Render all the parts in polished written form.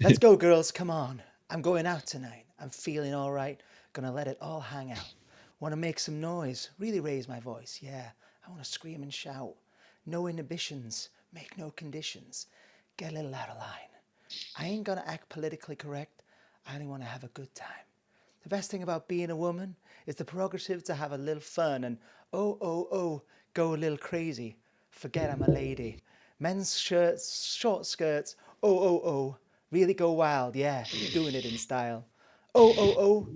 Let's go, girls. Come on. I'm going out tonight. I'm feeling all right. Gonna let it all hang out. Want to make some noise. Really raise my voice. Yeah. I want to scream and shout. No inhibitions. Make no conditions. Get a little out of line. I ain't gonna act politically correct. I only want to have a good time. The best thing about being a woman is the prerogative to have a little fun and go a little crazy. Forget I'm a lady. Men's shirts, short skirts, really go wild, yeah, doing it in style.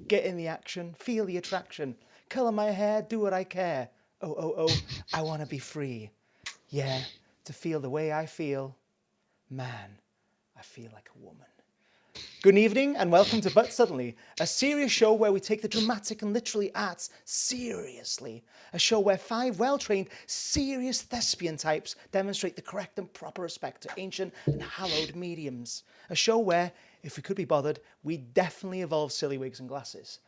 Get in the action, feel the attraction. Colour my hair, do what I care. I want to be free. Yeah, to feel the way I feel. Man, I feel like a woman. Good evening and welcome to But Suddenly, a serious show where we take the dramatic and literary arts seriously. A show where 5 well-trained, serious thespian types demonstrate the correct and proper respect to ancient and hallowed mediums. A show where, if we could be bothered, we definitely evolve silly wigs and glasses.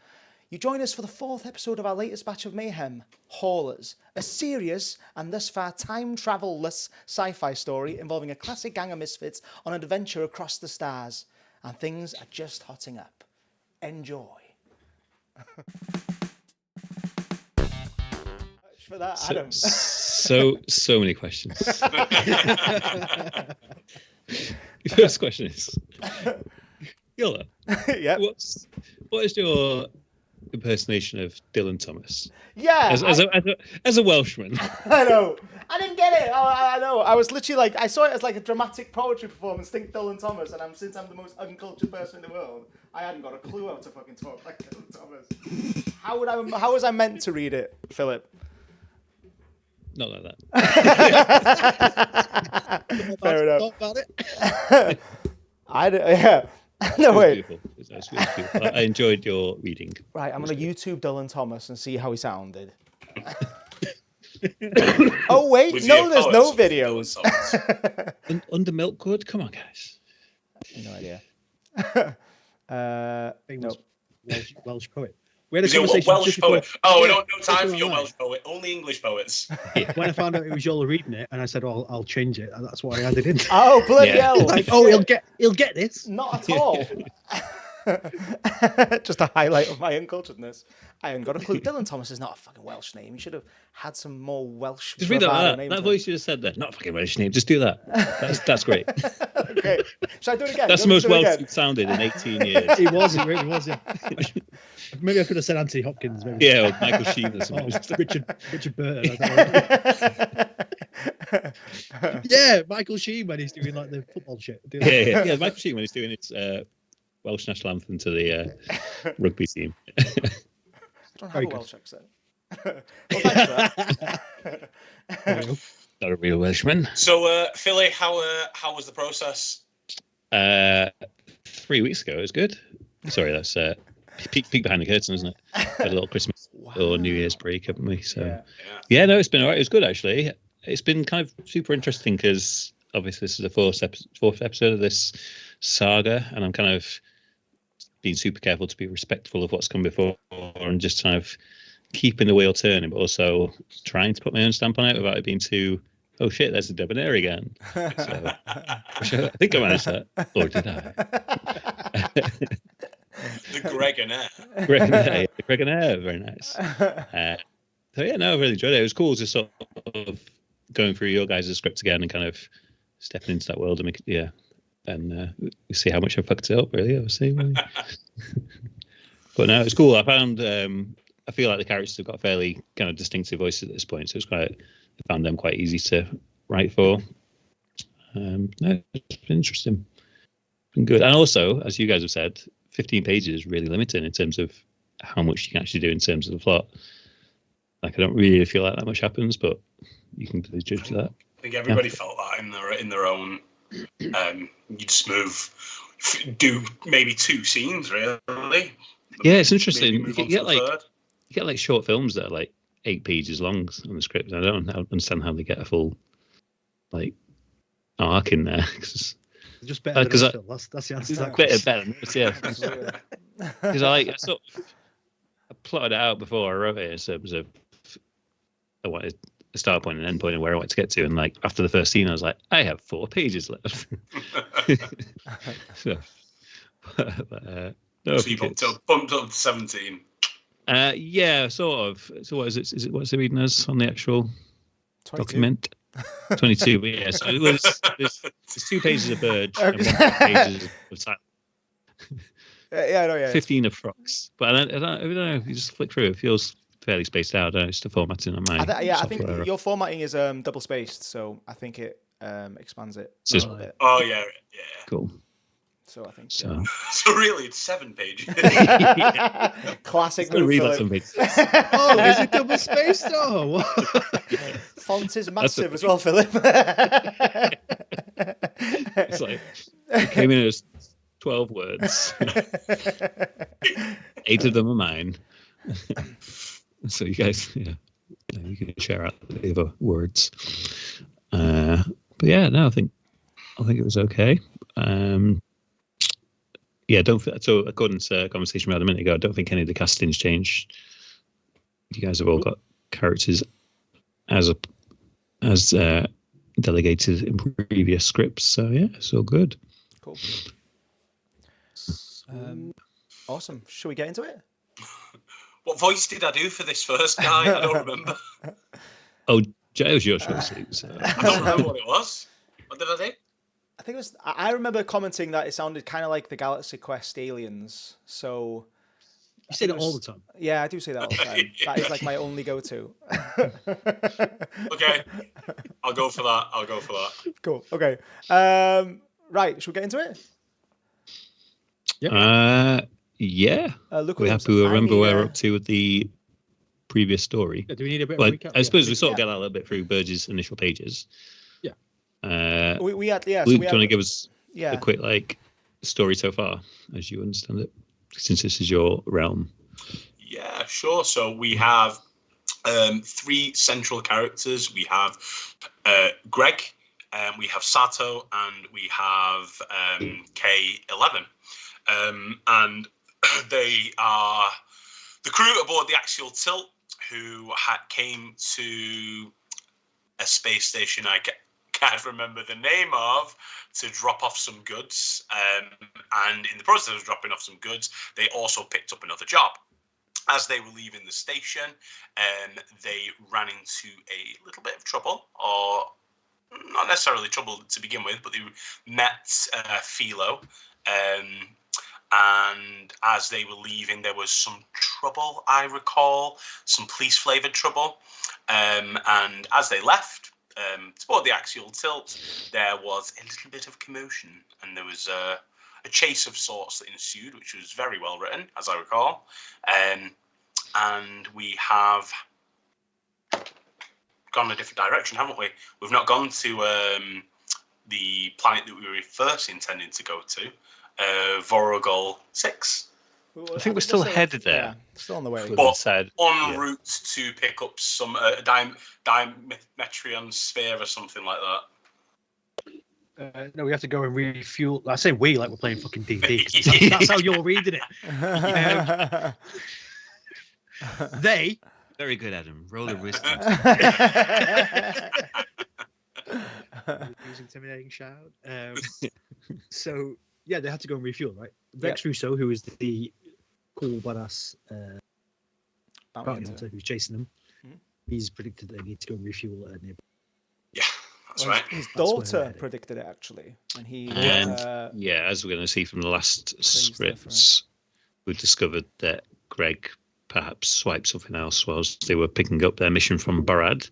You join us for the 4th episode of our latest batch of mayhem, Haulers, a serious and thus far time-travel-less sci-fi story involving a classic gang of misfits on an adventure across the stars. And things are just hotting up. Enjoy. For that, Adam. So many questions. The first question is, Yola, Yep. what is your impersonation of Dylan Thomas? Yeah. As a Welshman. I know. I didn't get it. I know. I was literally like, I saw it as like a dramatic poetry performance. Think Dylan Thomas, and since I'm the most uncultured person in the world, I hadn't got a clue how to fucking talk like Dylan Thomas. How was I meant to read it, Philip? Not like that. Fair enough. Talk about it. Yeah. No way. It was beautiful. I enjoyed your reading. Right, I'm going to YouTube Dylan Thomas and see how he sounded. Oh, wait. No, there's no videos. Under Milkwood? Come on, guys. No idea. Famous Welsh poet. We had a conversation. Welsh poet? Oh, yeah, no time for your Welsh poet. Only English poets. Yeah. When I found out it was Yola reading it, and I said, "Oh, I'll change it," and that's why I added in. Oh, bloody hell! Like, oh, he'll get this. Not at all. Just a highlight of my unculturedness. I haven't got a clue. Dylan Thomas is not a fucking Welsh name. You should have had some more Welsh. Just read that voice you just said there. Not a fucking Welsh name. Just do that. That's great. Okay. Should I do it again? That's the most Welsh you've sounded in 18 years. It really was. Yeah. Maybe I could have said Anthony Hopkins. Maybe. Yeah, or Michael Sheen or something. Richard Burton. I don't know. Yeah, Michael Sheen when he's doing like the football shit. Yeah. Michael Sheen when he's doing his Welsh national anthem to the rugby team. I don't have a Welsh accent. Well, thanks for that. Not a real Welshman. So, Philly, how was the process? 3 weeks ago, it was good. Sorry, that's peek behind the curtain, isn't it? Had a little Christmas or New Year's break, haven't we? So, yeah, no, it's been all right. It was good, actually. It's been kind of super interesting because obviously this is the fourth episode of this saga, and I'm kind of being super careful to be respectful of what's come before and just kind of keeping the wheel turning, but also trying to put my own stamp on it without it being too, oh shit, there's a debonair again. So, I think I managed that. Or did I? The Gregonaire. The Gregonaire, very nice. So yeah, no, I really enjoyed it. It was cool just sort of going through your guys' script again and kind of stepping into that world and we see how much I fucked it up, really, obviously. But no, it's cool. I found, I feel like the characters have got fairly kind of distinctive voices at this point, so I found them quite easy to write for. No, it's been interesting. Been good. And also, as you guys have said, 15 pages is really limiting in terms of how much you can actually do in terms of the plot. Like, I don't really feel like that much happens, but you can judge that. I think everybody felt that in their own. You just do maybe 2 scenes, really. Yeah, it's interesting. You get like short films that are like 8 pages long on the script. I don't understand how they get a full like arc in there. Just better than that's the answer to that question. Better notes, yeah. Because I plotted it out before I wrote it. So it was I wanted a start point and end point and where I wanted to get to. And like after the first scene, I was like, I have 4 pages left. So No, So you bumped up to 17. Yeah, sort of. So what is it? What's it reading as on the actual 22. document? 22. But yeah, so it was. There's 2 pages of Burge and 1 pages of Saga. Yeah, I know. Yeah, 15 of Frogs. But I don't know. You just flick through. It feels fairly spaced out. It's the formatting on my I software. think your formatting is double spaced, so I think it expands it a So- little bit. Oh yeah. Cool. So I think So So really, it's 7 pages. classic I'm gonna move, read Philip. that some pages. Oh, is it double spaced? Oh, what? Font is That's massive what- as well, Philip. It's like it came in as 12 words. 8 of them are mine. So you guys, you can share out the other words. But yeah, no, I think it was okay. Yeah, so according to a conversation we had a minute ago, I don't think any of the castings changed. You guys have all got characters as delegated in previous scripts, so yeah, it's all good. Cool. Awesome. Should we get into it? What voice did I do for this first guy? I don't remember. Oh, Jay, it was your choice, Luke. So. I don't remember what it was. What did I do? I think it was. I remember commenting that it sounded kind of like the Galaxy Quest aliens. So You say that all the time. yeah, I do say that all the time. That is like my only go-to. Okay, I'll go for that. Cool. Okay. Right. Should we get into it? Yeah. Luke We Williams, have to I remember need where we're up to with the previous story. Yeah, do we need a bit Well, of a recap? I suppose we Yeah. sort of get that a little bit through Burge's initial pages. Yeah. We had yeah. Luke, So do you want to give us a quick story so far, as you understand it, since this is your realm? Yeah, sure. So we have 3 central characters. We have Greg, we have Sato, and we have K11. And they are the crew aboard the Axial Tilt who came to a space station I can't remember the name of to drop off some goods. And in the process of dropping off some goods, they also picked up another job. As they were leaving the station, they ran into a little bit of trouble, or not necessarily trouble to begin with, but they met Philo. And as they were leaving, there was some trouble, I recall, some police-flavoured trouble. And as they left, toward the Axial Tilt, there was a little bit of commotion, and there was a chase of sorts that ensued, which was very well written, as I recall. And we have gone a different direction, haven't we? We've not gone to the planet that we were first intending to go to, Vorogol 6. I think we're still headed there. Yeah, still on the way. But en route to pick up some Dimetrion sphere or something like that. No, we have to go and refuel. I say we like we're playing fucking D&D. That's how you're reading it. They. Very good, Adam. Roll a wisdom. Using intimidating shout. So yeah, they had to go and refuel, right? Vex Russo, who is the cool badass bounty hunter who's chasing them, he's predicted that they need to go and refuel nearby. Yeah, that's right. His daughter predicted it actually, and he. As we're going to see from the last scripts, we've discovered that Greg perhaps swiped something else whilst they were picking up their mission from Borad,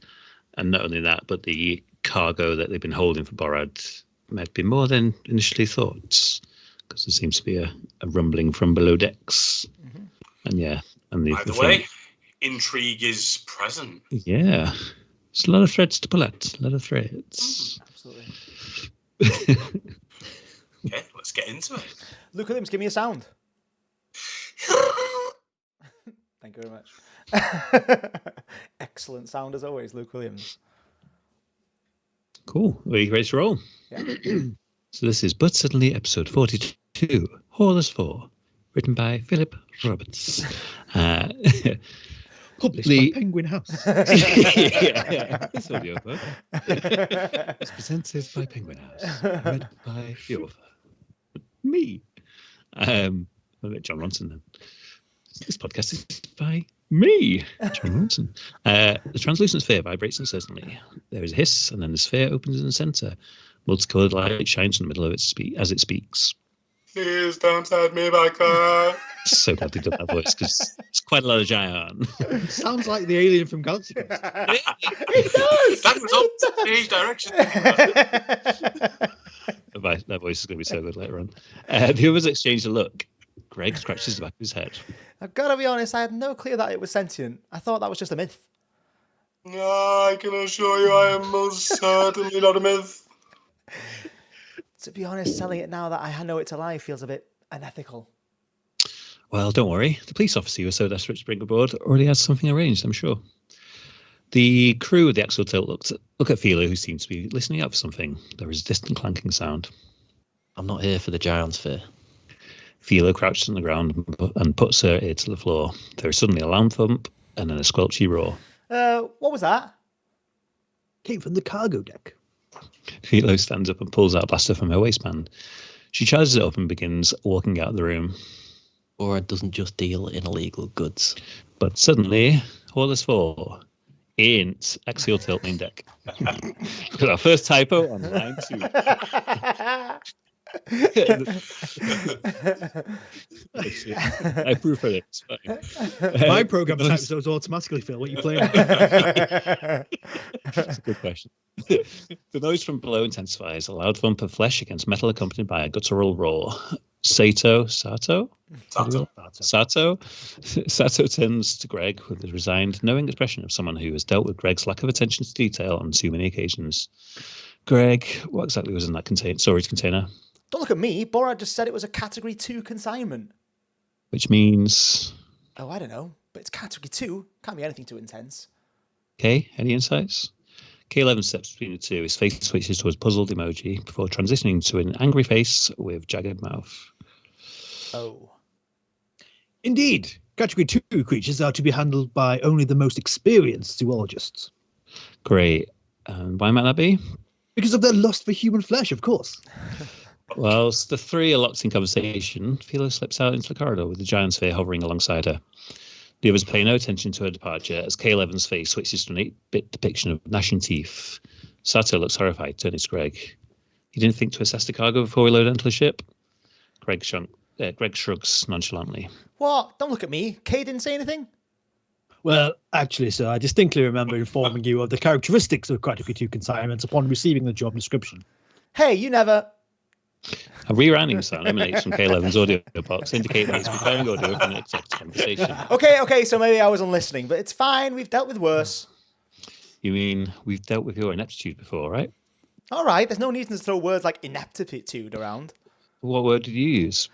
and not only that, but the cargo that they've been holding for Borad might be more than initially thought, because there seems to be a rumbling from below decks. And either way, intrigue is present. Yeah, there's a lot of threads to pull at. A lot of threads. Absolutely. Okay, let's get into it. Luke Williams, give me a sound. Thank you very much. Excellent sound as always, Luke Williams. Cool. Are you ready to roll? Yeah. So this is But Suddenly episode 42, Horrors 4, written by Philip Roberts. Published by Penguin House. It's audiobook. It's presented by Penguin House. Read by the author. Me. A bit John Ronson then. This podcast is by me, John Ronson. The translucent sphere vibrates uncertainly. There is a hiss, and then the sphere opens in the center. Multicolored light shines in the middle of as it speaks. Please don't set me back there. So glad they did that voice because it's quite a lot of giant. Sounds like the alien from Galaxy Quest. It does. That was up to stage direction. That voice is going to be so good later on. The others exchange a look. Greg scratches the back of his head. I've got to be honest, I had no clue that it was sentient. I thought that was just a myth. No, I can assure you I am most certainly not a myth. To be honest, telling it now that I know it's a lie feels a bit unethical. Well, don't worry. The police officer you were so desperate to bring aboard already has something arranged, I'm sure. The crew of the Axial Tilt look at Philo, who seems to be listening out for something. There is a distant clanking sound. I'm not here for the giant sphere. Philo crouches on the ground and puts her ear to the floor. There is suddenly a loud thump and then a squelchy roar. What was that? Came from the cargo deck. Philo stands up and pulls out a blaster from her waistband. She charges it up and begins walking out of the room. Borad doesn't just deal in illegal goods. But suddenly, all is four. Ain't Axial Tilt main deck. Our first typo on line 2. I proof for it. It's fine. My program types those automatically, Phil. What are you playing? That's a good question. The noise from below intensifies, a loud thump of flesh against metal accompanied by a guttural roar. Sato turns to Greg with a resigned, knowing expression of someone who has dealt with Greg's lack of attention to detail on too many occasions. Greg, what exactly was in that storage container? Don't look at me. Borad just said it was a Category 2 consignment. Which means... Oh, I don't know. But it's Category 2. Can't be anything too intense. Okay, any insights? K11 steps between the two. His face switches to a puzzled emoji before transitioning to an angry face with jagged mouth. Oh. Indeed. Category 2 creatures are to be handled by only the most experienced zoologists. Great. Why might that be? Because of their lust for human flesh, of course. Well, the three are locked in conversation. Philo slips out into the corridor with the giant sphere hovering alongside her. The others pay no attention to her departure as K11's face switches to an 8-bit depiction of gnashing teeth. Sato looks horrified, turning to Greg. You didn't think to assess the cargo before we load onto the ship? Greg shrugs nonchalantly. What? Don't look at me. Kay didn't say anything? Well, actually, sir, I distinctly remember informing you of the characteristics of Category 2 consignments upon receiving the job description. Hey, you never... A rerunning sound emanates from K11's audio box, indicating he's preparing audio for an exact conversation. Okay, so maybe I wasn't listening, but it's fine. We've dealt with worse. You mean we've dealt with your ineptitude before, right? All right, there's no need to throw words like ineptitude around. What word did you use?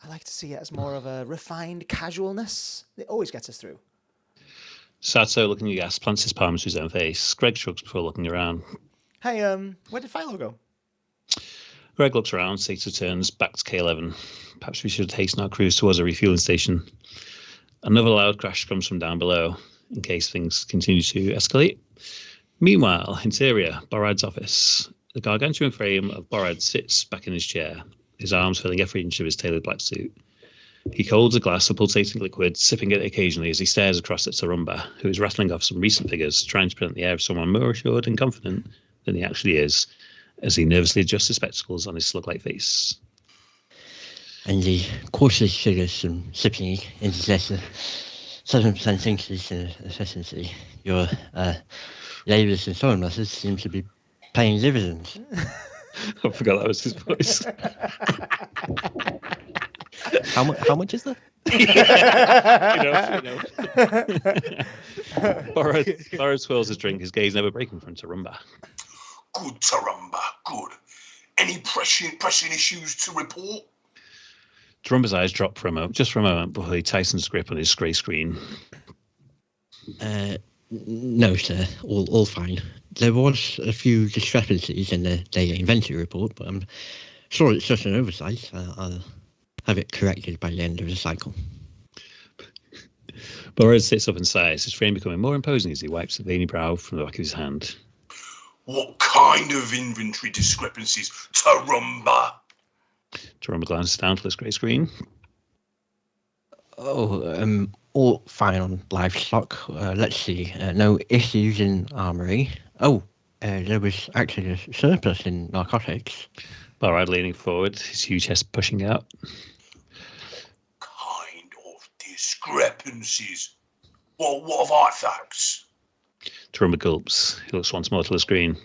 I like to see it as more of a refined casualness. It always gets us through. Sato, looking aghast, plants his palms to his own face. Greg shrugs before looking around. Hey, where did Philo go? Greg looks around, Sato turns back to K11. Perhaps we should hasten our cruise towards a refueling station. Another loud crash comes from down below, in case things continue to escalate. Meanwhile, interior, Borad's office. The gargantuan frame of Borad sits back in his chair, his arms filling every inch of his tailored black suit. He holds a glass of pulsating liquid, sipping it occasionally as he stares across at Sarumba, who is rattling off some recent figures, trying to present the air of someone more assured and confident than he actually is, as he nervously adjusts the spectacles on his slug-like face. And the quarterly figures from sipping indicates a 7% increase in efficiency. Your labours and sewing methods seem to be paying dividends. I forgot that was his voice. How much is that? Borad swirls his drink, his gaze never breaking from Tarumba. Good, Tarumba, good. Any pressing issues to report? Tarumba's eyes drop just for a moment before he tightens his grip on his grey screen. No, sir. All fine. There was a few discrepancies in the data inventory report, but I'm sure it's just an oversight. I'll have it corrected by the end of the cycle. Borad sits up and sighs, his frame becoming more imposing as he wipes the veiny brow from the back of his hand. What kind of inventory discrepancies, Tarumba? Jerome glances down to this grey screen. Oh, all fine on livestock. Let's see. No issues in armory. Oh, there was actually a surplus in narcotics. Barad leaning forward, his huge chest pushing out. Kind of discrepancies. What have artifacts? Jerome gulps. He looks once more to the screen.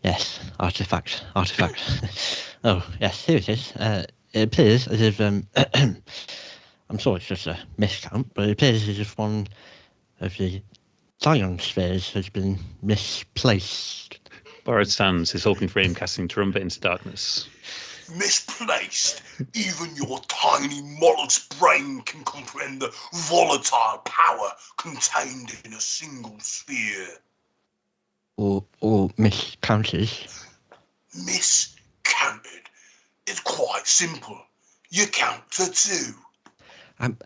Yes, artifact. Oh, yes, here it is. It appears as if, I'm sure it's just a miscount, but it appears as if one of the Zion spheres has been misplaced. Barad stands, his hulking frame casting Trumpet into darkness. Misplaced. Even your tiny mollusk brain can comprehend the volatile power contained in a single sphere. Or miscounted. Miscounted. It's quite simple. You count to 2. I'm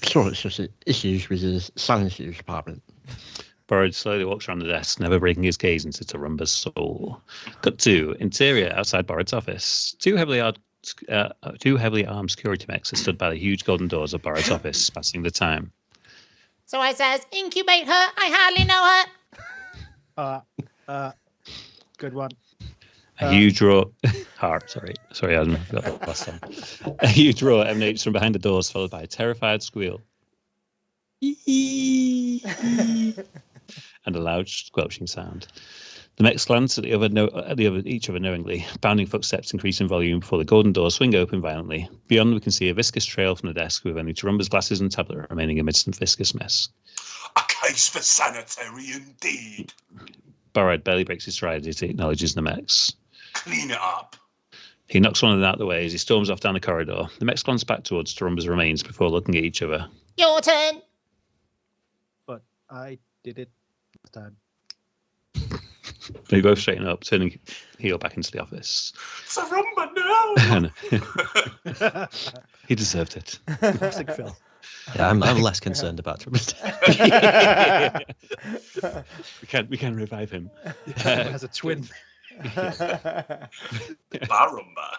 sure it's just issues with the science department. Barad slowly walks around the desk, never breaking his gaze into Tarumba's soul. Cut 2. Interior, outside Barad's office. Two heavily armed security mechs are stood by the huge golden doors of Barad's office, passing the time. So I says, incubate her. I hardly know her. Good one. A huge roar. Sorry, Adam. I got that last time. A huge roar emanates from behind the doors, followed by a terrified squeal. And a loud squelching sound. The mechs glance at each other knowingly. Bounding footsteps increase in volume before the golden doors swing open violently. Beyond, we can see a viscous trail from the desk with only Tarumba's glasses and tablet remaining amidst the viscous mess. A case for sanitary indeed. Barad barely breaks his stride as he acknowledges the mechs. Clean it up. He knocks one of them out of the way as he storms off down the corridor. The mechs glance back towards Tarumba's remains before looking at each other. Your turn. But I did it last time. They both straighten up, turning heel back into the office. Sarumba, no! He deserved it. Classic Phil. Yeah, I'm less concerned about Trump. We can revive him. Has a twin. Barumba.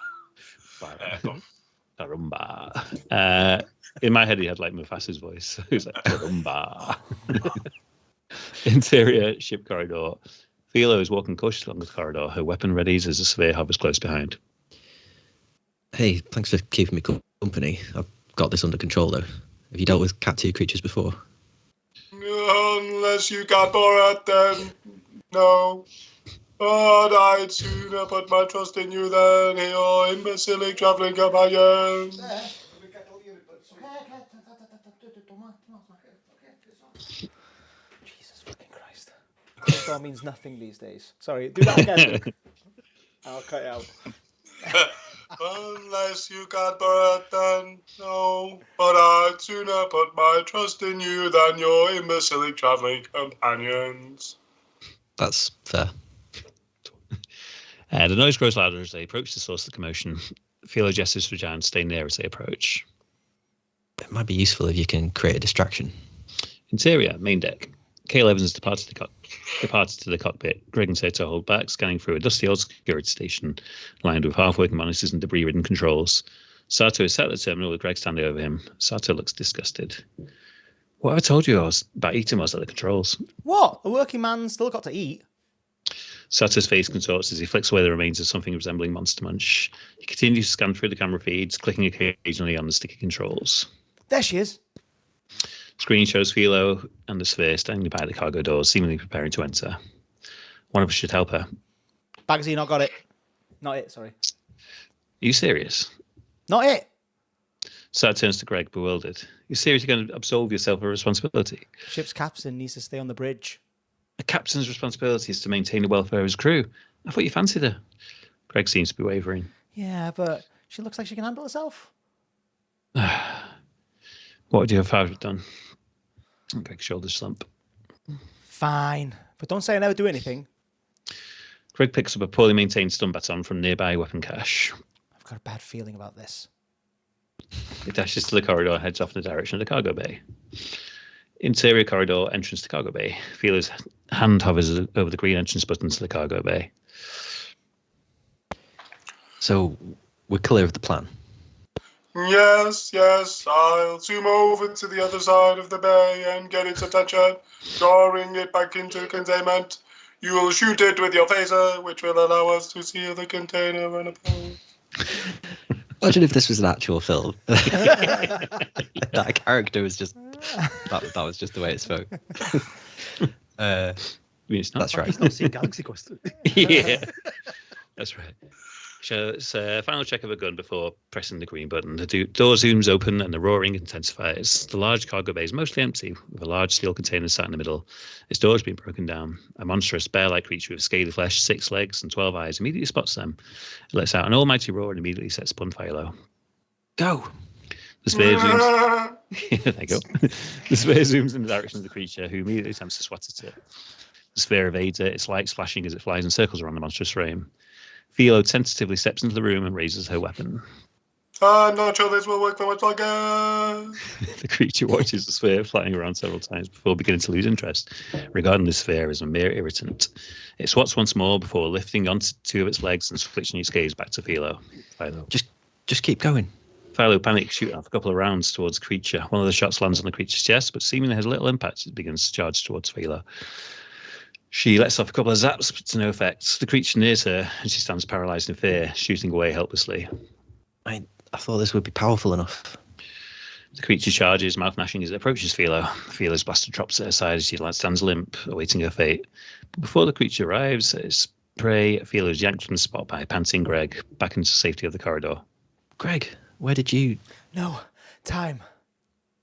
Barumba. In my head, he had like Mufasa's voice. He was like, Barumba. Interior ship corridor. Philo is walking cautiously along the corridor, her weapon readies as the surveyor hovers close behind. Hey, thanks for keeping me company. I've got this under control, though. Have you dealt with Cat 2 creatures before? Unless you got Borat, then no. But I'd sooner put my trust in you than in your imbecilic travelling companion. Jesus fucking Christ. Closed means nothing these days. Sorry, do that again, Luke. I'll cut it out. Unless you got Borat, then no. But I'd sooner put my trust in you than your imbecilic travelling companions. That's fair. The noise grows louder as they approach the source of the commotion. Philo gestures for Jan to stay near as they approach. It might be useful if you can create a distraction. Interior, main deck. Cale Evans departed to the cockpit. Greg and Sato hold back, scanning through a dusty old security station lined with half-working monitors and debris-ridden controls. Sato is sat at the terminal with Greg standing over him. Sato looks disgusted. What I told you about eating was at the controls. What? A working man's still got to eat? Sato's face contorts as he flicks away the remains of something resembling Monster Munch. He continues to scan through the camera feeds, clicking occasionally on the sticky controls. There she is. Screen shows Philo and the sphere standing by the cargo doors, seemingly preparing to enter. One of us should help her. Bagsy, not got it. Not it, sorry. Are you serious? Not it. Sato turns to Greg, bewildered. You seriously going to absolve yourself of a responsibility? Ship's captain needs to stay on the bridge. A captain's responsibility is to maintain the welfare of his crew. I thought you fancied her. Greg seems to be wavering. Yeah, but she looks like she can handle herself. What would your father have done? Greg's shoulders slump. Fine, but don't say I never do anything. Greg picks up a poorly maintained stun baton from nearby weapon cache. I've got a bad feeling about this. He dashes to the corridor and heads off in the direction of the cargo bay. Interior corridor, entrance to cargo bay. Philo's hand hovers over the green entrance button to the cargo bay. So we're clear of the plan. Yes, I'll zoom over to the other side of the bay and get its attention, drawing it back into containment. You will shoot it with your phaser, which will allow us to seal the container and oppose. Imagine if this was an actual film. That character was just that was just the way it spoke. That's right. He's not seen Galaxy Quest. Yeah, that's right. So it's a final check of a gun before pressing the green button. The door zooms open and the roaring intensifies. The large cargo bay is mostly empty, with a large steel container sat in the middle. Its door has been broken down. A monstrous bear-like creature with scaly flesh, 6 legs, and 12 eyes immediately spots them. It lets out an almighty roar and immediately sets upon Philo. Go! The sphere zooms. There you go. The sphere zooms in the direction of the creature, who immediately attempts to swat at it. The sphere evades it, its light flashing as it flies in circles around the monstrous frame. Philo tentatively steps into the room and raises her weapon. I'm not sure this will work for much longer. The creature watches the sphere flying around several times before beginning to lose interest, regarding the sphere as a mere irritant. It swats once more before lifting onto 2 of its legs and switching its gaze back to Philo. Just keep going. Philo panics, shooting off a couple of rounds towards the creature. One of the shots lands on the creature's chest, but seemingly has little impact as it begins to charge towards Philo. She lets off a couple of zaps, but to no effect. The creature nears her, and she stands paralysed in fear, shooting away helplessly. I thought this would be powerful enough. The creature charges, mouth gnashing as it approaches Philo. Philo's blaster drops at her side as she stands limp, awaiting her fate. But before the creature arrives at its prey, Philo is yanked from the spot by panting Greg, back into safety of the corridor. Greg, where did you... No, time.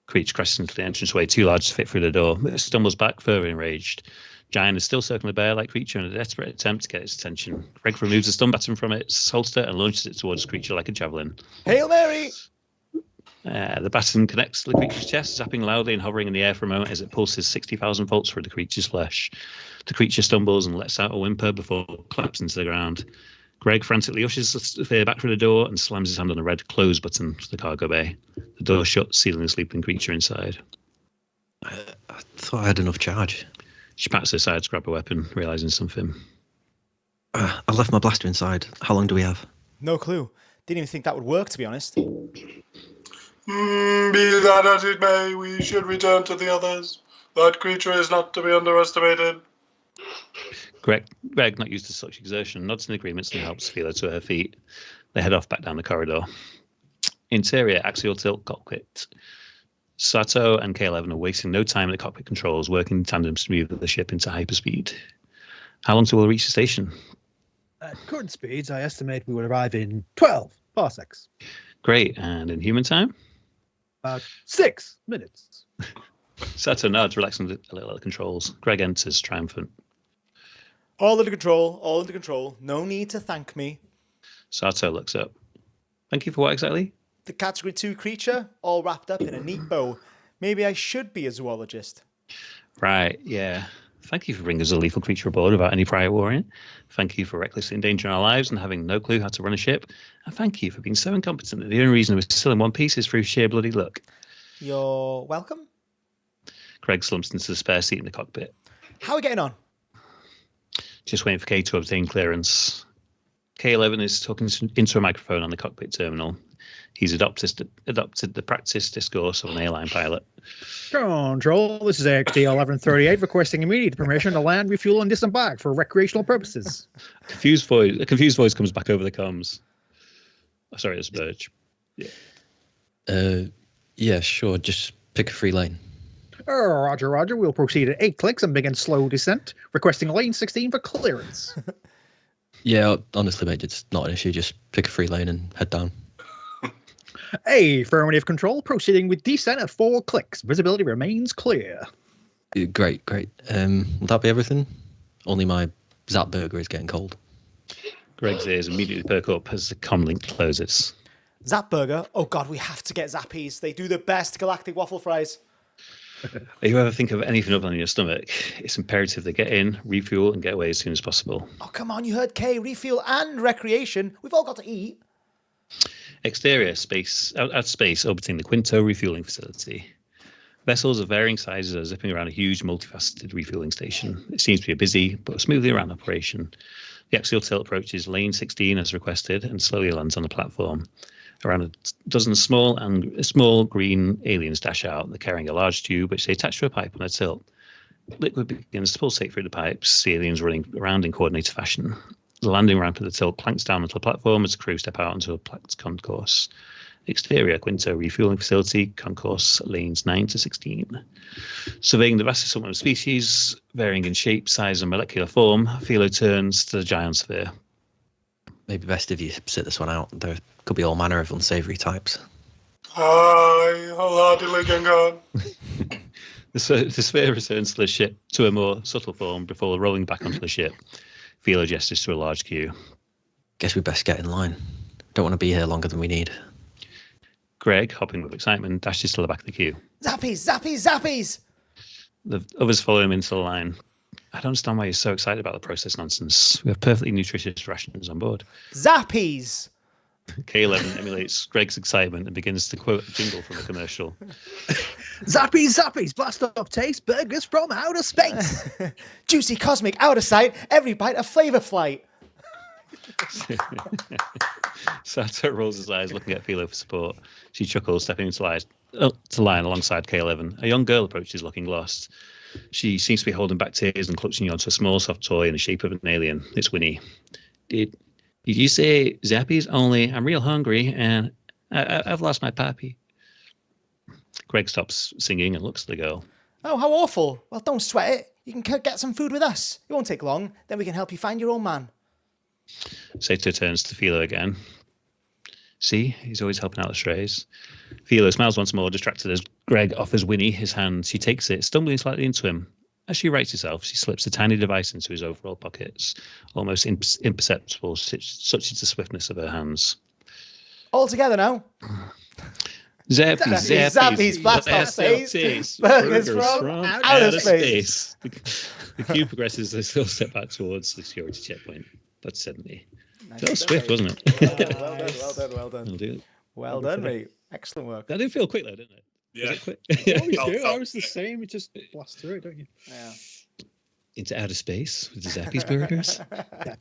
Creature crashes into the entranceway, too large to fit through the door. It stumbles back, further enraged. Giant is still circling the bear-like creature in a desperate attempt to get its attention. Greg removes a stun baton from its holster and launches it towards the creature like a javelin. Hail Mary! The baton connects to the creature's chest, zapping loudly and hovering in the air for a moment as it pulses 60,000 volts through the creature's flesh. The creature stumbles and lets out a whimper before collapsing to the ground. Greg frantically ushes the sphere back through the door and slams his hand on the red close button to the cargo bay. The door shuts, sealing the sleeping creature inside. I thought I had enough charge. She pats her side to grab a weapon, realising something. I left my blaster inside. How long do we have? No clue. Didn't even think that would work, to be honest. Be that as it may, we should return to the others. That creature is not to be underestimated. Greg, not used to such exertion, nods in agreement and helps Philo to her feet. They head off back down the corridor. Interior, axial tilt cockpit. Sato and K11 are wasting no time at the cockpit controls, working in tandem to move the ship into hyperspeed. How long till we'll reach the station? At current speeds, I estimate we will arrive in 12 parsecs. Great. And in human time? About 6 minutes. Sato nods, relaxing a little at the controls. Greg enters, triumphant. All under control, all under control. No need to thank me. Sato looks up. Thank you for what exactly? The Category 2 creature, all wrapped up in a neat bow. Maybe I should be a zoologist. Right, yeah. Thank you for bringing us a lethal creature aboard without any prior warning. Thank you for recklessly endangering our lives and having no clue how to run a ship. And thank you for being so incompetent that the only reason we're still in one piece is through sheer bloody luck. You're welcome. Greg slumps into the spare seat in the cockpit. How are we getting on? Just waiting for K to obtain clearance. K11 is talking into a microphone on the cockpit terminal. He's adopted the practice discourse of an airline pilot. Control, this is XD 1138 requesting immediate permission to land, refuel, and disembark for recreational purposes. A confused voice comes back over the comms. Oh, sorry, it's Burge. Yeah. Yeah, sure. Just pick a free lane. Roger. We'll proceed at 8 clicks and begin slow descent, requesting lane 16 for clearance. Yeah, honestly, mate, it's not an issue. Just pick a free lane and head down. Affirmative control, proceeding with descent at 4 clicks. Visibility remains clear. Great. Will that be everything? Only my Zap burger is getting cold. Greg's ears immediately perk up as the comm link closes. Zap Burger? Oh God, we have to get Zappys. They do the best galactic waffle fries. If you ever think of anything other than your stomach, it's imperative they get in, refuel, and get away as soon as possible. Oh, come on, you heard K. Refuel and recreation. We've all got to eat. Exterior, outer space orbiting the Quinto refueling facility. Vessels of varying sizes are zipping around a huge, multifaceted refueling station. It seems to be a busy but smoothly run operation. The axial tilt approaches lane 16 as requested and slowly lands on the platform. Around a dozen small green aliens dash out. They're carrying a large tube which they attach to a pipe on a tilt. Liquid begins to pulsate through the pipes, the aliens running around in coordinated fashion. The landing ramp of the tilt clanks down onto the platform as the crew step out onto a planked concourse. Exterior, Quinto refueling facility, concourse lanes 9 to 16. Surveying the vast assortment of species, varying in shape, size, and molecular form, Philo turns to the giant sphere. Maybe best if you sit this one out. There could be all manner of unsavory types. Hi, hello, Dilligan. The sphere returns to the ship to a more subtle form before rolling back onto the ship. Philo gestures to a large queue. Guess we best get in line. Don't want to be here longer than we need. Greg, hopping with excitement, dashes to the back of the queue. Zappys, Zappys, Zappys! The others follow him into the line. I don't understand why you're so excited about the process nonsense. We have perfectly nutritious rations on board. Zappys! K11 emulates Greg's excitement and begins to quote a jingle from a commercial. Zappys, Zappys, blast off taste burgers from outer space. Juicy cosmic outer sight, every bite a flavor flight. Sato rolls his eyes, looking at Philo for support. She chuckles, stepping into line alongside K11. A young girl approaches, looking lost. She seems to be holding back tears and clutching onto a small, soft toy in the shape of an alien. It's Winnie. Did you say Zappys only? I'm real hungry, and I've lost my pappy. Greg stops singing and looks at the girl. Oh, how awful. Well, don't sweat it. You can get some food with us. It won't take long. Then we can help you find your old man. Sato turns to Philo again. See, he's always helping out the strays. Philo smiles once more, distracted as Greg offers Winnie his hand. She takes it, stumbling slightly into him. As she rights herself, she slips a tiny device into his overall pockets, almost imperceptible, such is the swiftness of her hands. All together now. Zappys, blast off taste, burgers from outer space. The queue progresses as they step back towards the security checkpoint. That's 70. Nice. That was swift, wasn't it? Well done. Well done, mate. Excellent work. That did feel quick, though, didn't it? Yeah. Was it quick? I was the same. You just blast through it, don't you? Yeah. Into outer space with the Zappys burgers.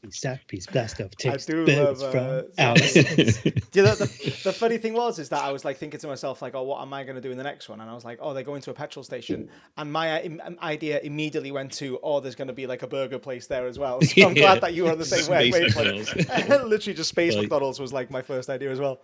Zappys, blast off taste. I do burgers love from outer space. The funny thing is that I was like thinking to myself, like, oh, what am I going to do in the next one? And I was like, oh, they're going to a petrol station. And my idea immediately went to, oh, there's going to be like a burger place there as well. So I'm glad that you were on the same wavelength. Literally just Space McDonald's was like my first idea as well.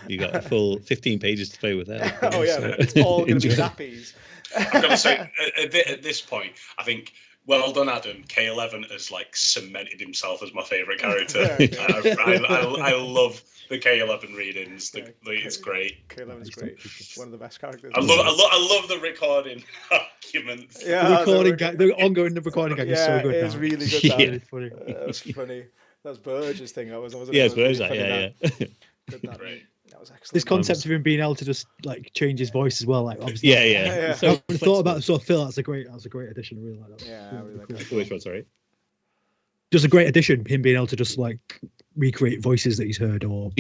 You got a full 15 pages to play with that. Oh yeah, it's all going to be Zappys. I've got to say, at this point, I think, well done, Adam. K11 has like cemented himself as my favourite character. I love the K11 readings. It's great. K11's great. One of the best characters. I love the recording arguments. Yeah, the ongoing recording gag is so good. It's really good. Yeah. Funny. That was funny. That was Burge's thing. That was Burge. Yeah. Good, great. That was excellent. This concept of him being able to just like change his voice as well, like obviously. Yeah. So I thought about the sort of Phil. That's a great addition. I really like that. Yeah, I really like that. Which one? Sorry. Just a great addition. Him being able to just like recreate voices that he's heard, or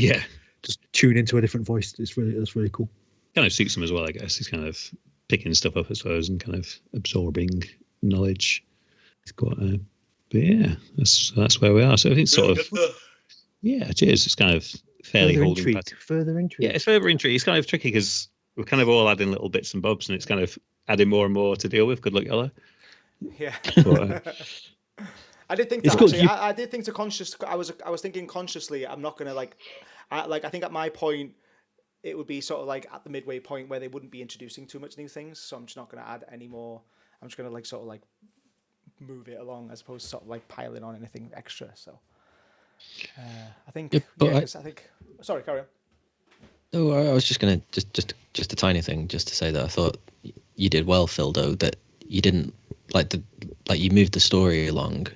just tune into a different voice. That's really cool. Kind of suits him as well, I guess. He's kind of picking stuff up, I suppose, and kind of absorbing knowledge. He's got but yeah, that's where we are. So I think sort of cheers. It's kind of fairly holding back. Further intrigue. Yeah, it's further intrigue. It's kind of tricky because we're kind of all adding little bits and bobs, and it's kind of adding more and more to deal with. Good luck, Ella. Yeah. But, I did think that actually. I did think to conscious. I was thinking consciously. I'm not gonna I think at my point, it would be sort of like at the midway point where they wouldn't be introducing too much new things. So I'm just not gonna add any more. I'm just gonna like sort of like move it along as opposed to sort of like piling on anything extra. So I think. I think. Sorry, carry on. No, I was just gonna just a tiny thing, just to say that I thought you did well, Phil. Though that you didn't you moved the story along.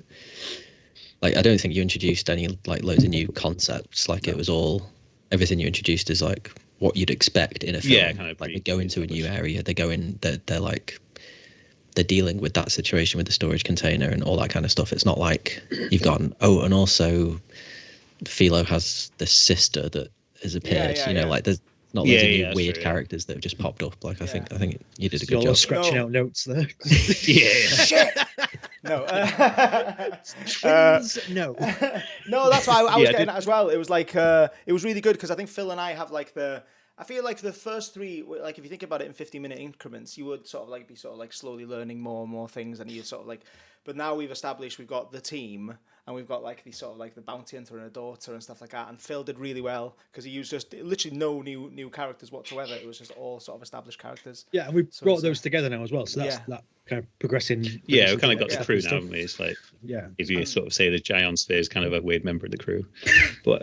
Like I don't think you introduced any like loads of new concepts. Like it was all everything you introduced is like what you'd expect in a film. Yeah, kind of like they go into a new area. They go in. They're dealing with that situation with the storage container and all that kind of stuff. It's not like you've gone, and also Philo has this sister that has appeared. Like there's not loads of new weird characters that have just popped up. Like I think you did a good job. Scratching out notes there. Yeah. Shit. No. Twins, no. No, that's what I was Yeah, getting at as well. It was like it was really good because I think Phil and I have like I feel like the first three, like if you think about it in 50-minute increments, you would sort of like be sort of like slowly learning more and more things, and you sort of like. But now we've established we've got the team, and we've got like the sort of like the bounty hunter and a daughter and stuff like that. And Phil did really well because he used just literally no new characters whatsoever. It was just all sort of established characters. Yeah, and we So brought it's, those together now as well. So that's that kind of progressing. Yeah, we kind of got stuff the crew and now, stuff. haven't we? It's like Yeah. if you sort of say the Giant Sphere is kind of a weird member of the crew, but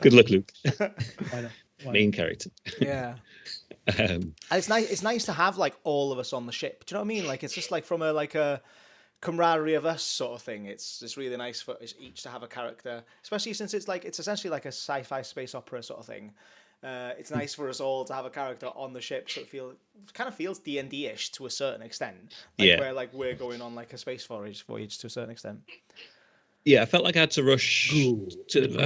good luck, Luke. Why not? Main character. Yeah. And it's nice. It's nice to have like all of us on the ship. Do you know what I mean? Like it's just like from a camaraderie of us sort of thing. It's really nice for us each to have a character, especially since it's essentially like a sci-fi space opera sort of thing. It's nice for us all to have a character on the ship, so it kind of feels D&D-ish to a certain extent. Like where like we're going on like a space voyage to a certain extent. Yeah, I felt like I had to rush. Tarumba,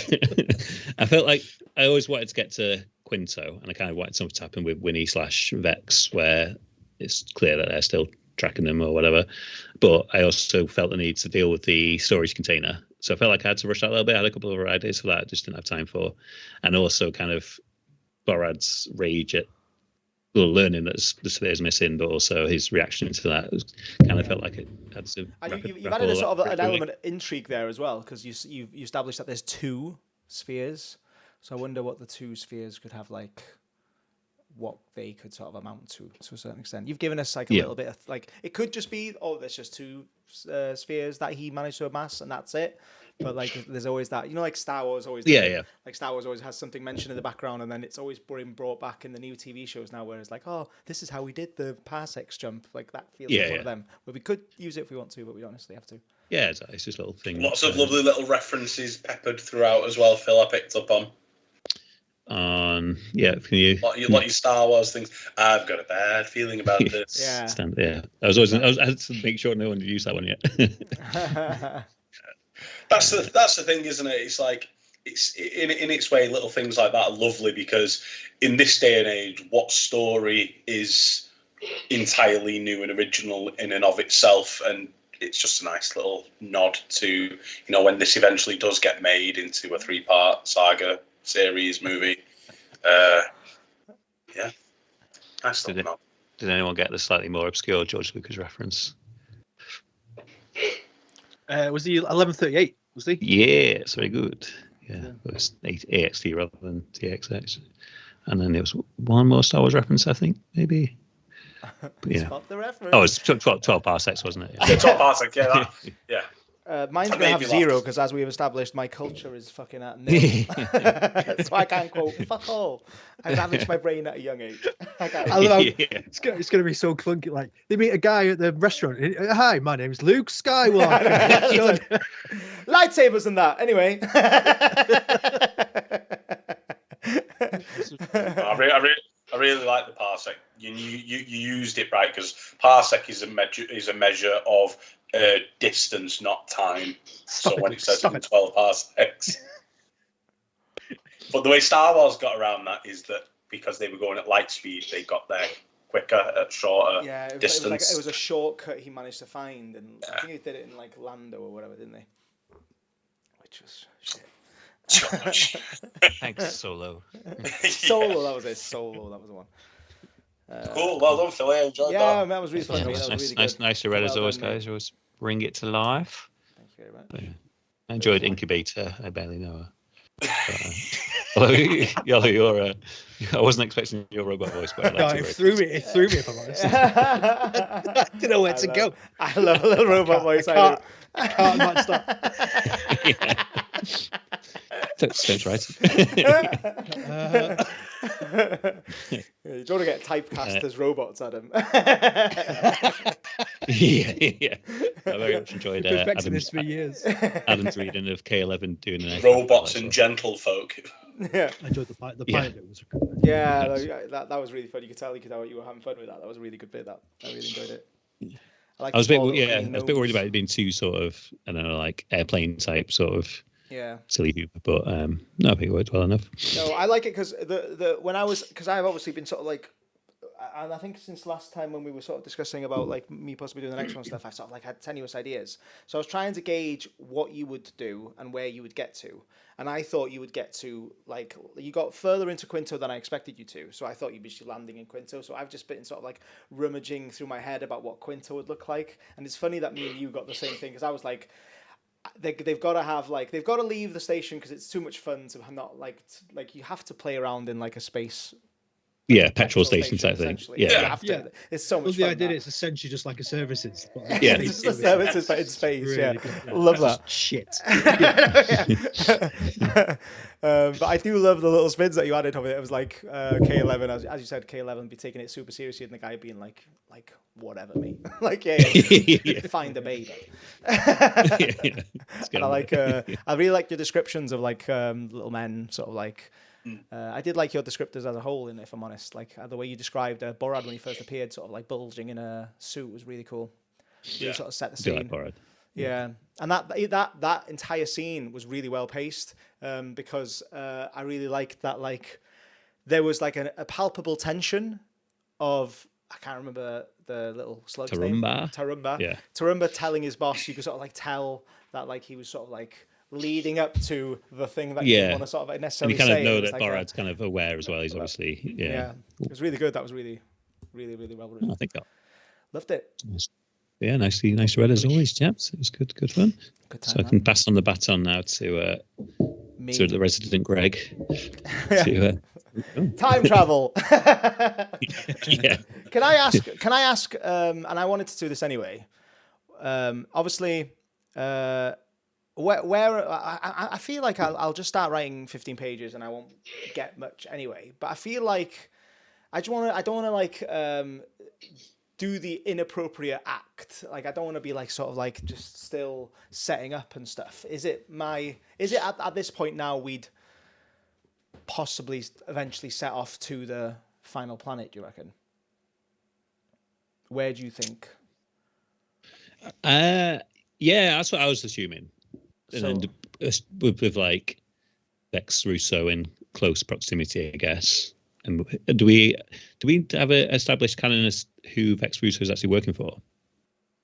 good. I felt like I always wanted to get to Quinto, and I kind of wanted something to happen with Winnie/Vex, where it's clear that they're still tracking them or whatever. But I also felt the need to deal with the storage container. So I felt like I had to rush that a little bit. I had a couple of ideas for that I just didn't have time for. And also kind of Borad's rage at learning that the sphere's missing, but also his reaction to that kind of felt like it had to. You've added a sort of an element of intrigue there as well, because you established that there's two spheres. So I wonder what the two spheres could have, like what they could sort of amount to a certain extent. You've given us like a little bit of like it could just be there's just two spheres that he managed to amass and that's it. But like, there's always that, like Star Wars always. Like Star Wars always has something mentioned in the background, and then it's always been brought back in the new TV shows now, where it's like, oh, this is how we did the parsecs jump. Like that feels like one of them. But we could use it if we want to, but we don't necessarily have to. Yeah, it's just a little thing. Lots of lovely little references peppered throughout as well. Phil, I picked up on. Can you? Like your Star Wars things. I've got a bad feeling about this. I had to make sure no one had used that one yet. That's the thing, isn't it? It's like it's in its way, little things like that are lovely because in this day and age, what story is entirely new and original in and of itself, and it's just a nice little nod to when this eventually does get made into a 3-part saga series movie. Nice little nod. Did anyone get the slightly more obscure George Lucas reference? Was he 1138? Was he? Yeah, it's very good. Yeah, it was AXT rather than TXX. And then there was one more Star Wars reference, I think, maybe. Spot the reference. Oh, it's 12 parsecs, wasn't it? Yeah, 12 parsecs, yeah. Mine's going to have 0 because, as we've established, my culture is fucking at nil. So I can't quote fuck all. I damaged my brain at a young age. I love it's going to be so clunky. Like they meet a guy at the restaurant. Hi, my name's Luke Skywalker. Lightsabers and that. Anyway. I really like the parsec. You used it right because parsec is a measure of distance, not time. So when it says 12 parsecs. But the way Star Wars got around that is that because they were going at light speed, they got there quicker at shorter distance. It was a shortcut he managed to find, and I think he did it in like Lando or whatever, didn't they? Which was shit. Thanks, Solo. Solo, that was it. Solo, that was the one. Cool, well done, Phil. I enjoyed that. Yeah, that was really fun. Nice to read as always, guys. Always bring it to life. Thank you very much. I enjoyed Incubator. I barely know her. Although I wasn't expecting your robot voice, but it threw me if I'm honest. I didn't know where to go. I love a little robot voice. I can't match that. Sounds right. You don't want to get typecast as robots, Adam. Yeah. I very much enjoyed Adam's for years. Adam's reading of K11 doing an robots and gentlefolk. Yeah, I enjoyed the pilot bit was good. Yeah, that was really fun. You could tell you were having fun with that. That was a really good bit. I really enjoyed it. I was a bit worried about it being too sort of, I don't know, like airplane type sort of silly humor, but no, I think it worked well enough. No, I like it because because I've obviously been sort of like and I think since last time when we were sort of discussing about like me possibly doing the next one stuff, I sort of like had tenuous ideas. So I was trying to gauge what you would do and where you would get to. And I thought you would get to like you got further into Quinto than I expected you to. So I thought you'd be landing in Quinto. So I've just been sort of like rummaging through my head about what Quinto would look like. And it's funny that me and you got the same thing because I was like, they've got to have like they've got to leave the station because it's too much fun to not like you have to play around in like a space. Yeah, petrol station type thing. Yeah, Yeah. you have to. It's so much Well, the fun. idea it's essentially just like a services. But Yeah. It's just a services but in space. Really Yeah, good. love that. Shit. But I do love the little spins that you added of it. It was like K11, as you said, K11 be taking it super seriously, and the guy being like whatever, mate. Like yeah, find a baby. And I like I really like your descriptions of like little men, sort of like. I did like your descriptors as a whole, if I'm honest. Like the way you described Borad when he first appeared, sort of like bulging in a suit, was really cool. Really sort of set the scene. Like Yeah, and that entire scene was really well paced because I really liked that. Like there was like a palpable tension of I can't remember the little slug's name. Tarumba. Yeah. Tarumba telling his boss, you could sort of like tell that like he was sort of like leading up to the thing that you didn't want to sort of necessarily and you kind say. of know It was that like Borad's kind of aware as well. He's obviously it was really good. That was really, really, really well written. I think that. Loved it. Yeah, nice read as always, chaps. It was good fun. Good time, so I can pass on the baton now to the resident Greg. Time travel. Yeah. Can I ask? And I wanted to do this anyway. Obviously, where I feel like I'll just start writing 15 pages and I won't get much anyway. But I feel like I don't want to like do the inappropriate act. Like I don't want to be like sort of like just still setting up and stuff. Is it at this point now we'd possibly eventually set off to the final planet, do you reckon? Where do you think? Yeah, that's what I was assuming. And then with like Vex Russo in close proximity, I guess. And do we have an established canon as who Vex Russo is actually working for?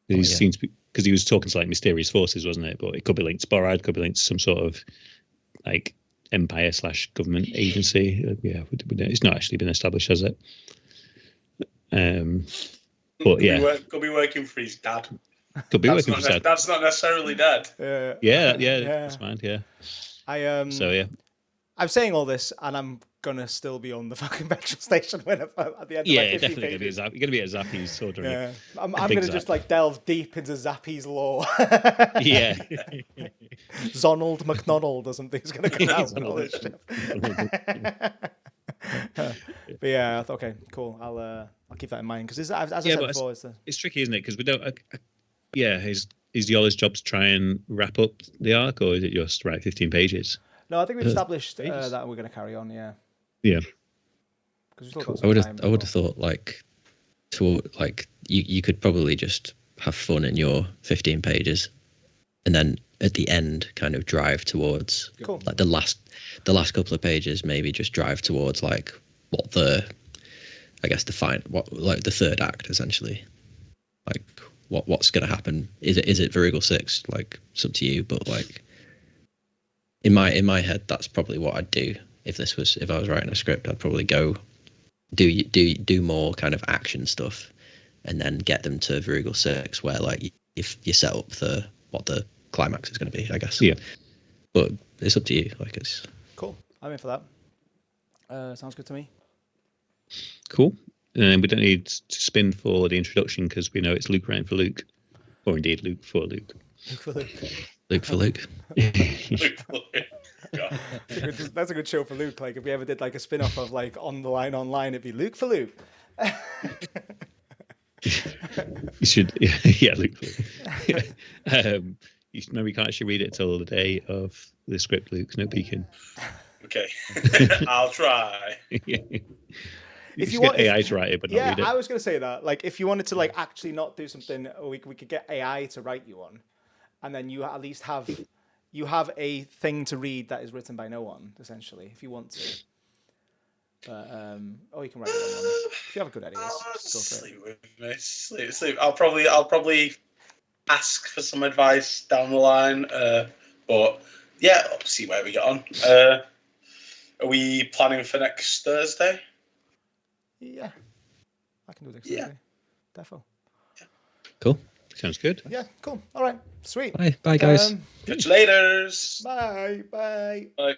He seems to be, because he was talking to like mysterious forces, wasn't it? But it could be linked to Borad, could be linked to some sort of like empire/government agency. Yeah, it's not actually been established, has it? But could be working for his dad. Could be working for his dad. That's not necessarily dad. Yeah, that's fine. Yeah. I'm saying all this, and I'm gonna still be on the fucking petrol station when at the end of my 50 definitely pages. you're gonna be at Zappys sort of. Yeah, I'm gonna just like delve deep into Zappy's lore. Yeah. Zonald McDonald or something's gonna come out and all this shit. But yeah, okay, cool. I'll keep that in mind because as I said before, it's tricky, isn't it? Because we don't. Is Yola's job to try and wrap up the arc, or is it just write 15 pages? No, I think we've established that we're going to carry on. Yeah. Yeah. Cool. I would have thought you could probably just have fun in your 15 pages, and then at the end kind of drive towards like the last couple of pages, maybe just drive towards like what the third act essentially, like what's going to happen. Is it Virgo 6? Like it's up to you, but like in my head, that's probably what I'd do if I was writing a script. I'd probably go do more kind of action stuff, and then get them to Virgo 6, where like if you set up what the climax is going to be, I guess. Yeah. But it's up to you. Like it's cool. I'm in for that. Sounds good to me. Cool. And we don't need to spin for the introduction because we know it's Luke writing for Luke, or indeed Luke for Luke. Luke for Luke. Luke for Luke. That's a good show for Luke. Like if we ever did like a spin-off of like On the Line Online, it'd be Luke for Luke. You should, yeah, Luke for Luke. Maybe you can't actually read it till the day of the script, Luke. No peeking. Okay, I'll try. If you want AI to write it, but not read it. I was going to say that. Like, if you wanted to like actually not do something, we could get AI to write you on, and then you at least have a thing to read that is written by no one, essentially. If you want to, But or you can write your own one. If you have good ideas, just go for it. Sleep with me. Sleep. I'll probably ask for some advice down the line. But yeah, I'll see where we get on. Are we planning for next Thursday? Yeah, I can do next Thursday. Defo. Cool. Sounds good. Yeah, cool. All right, sweet. Bye, guys. Catch you later. Bye. Bye.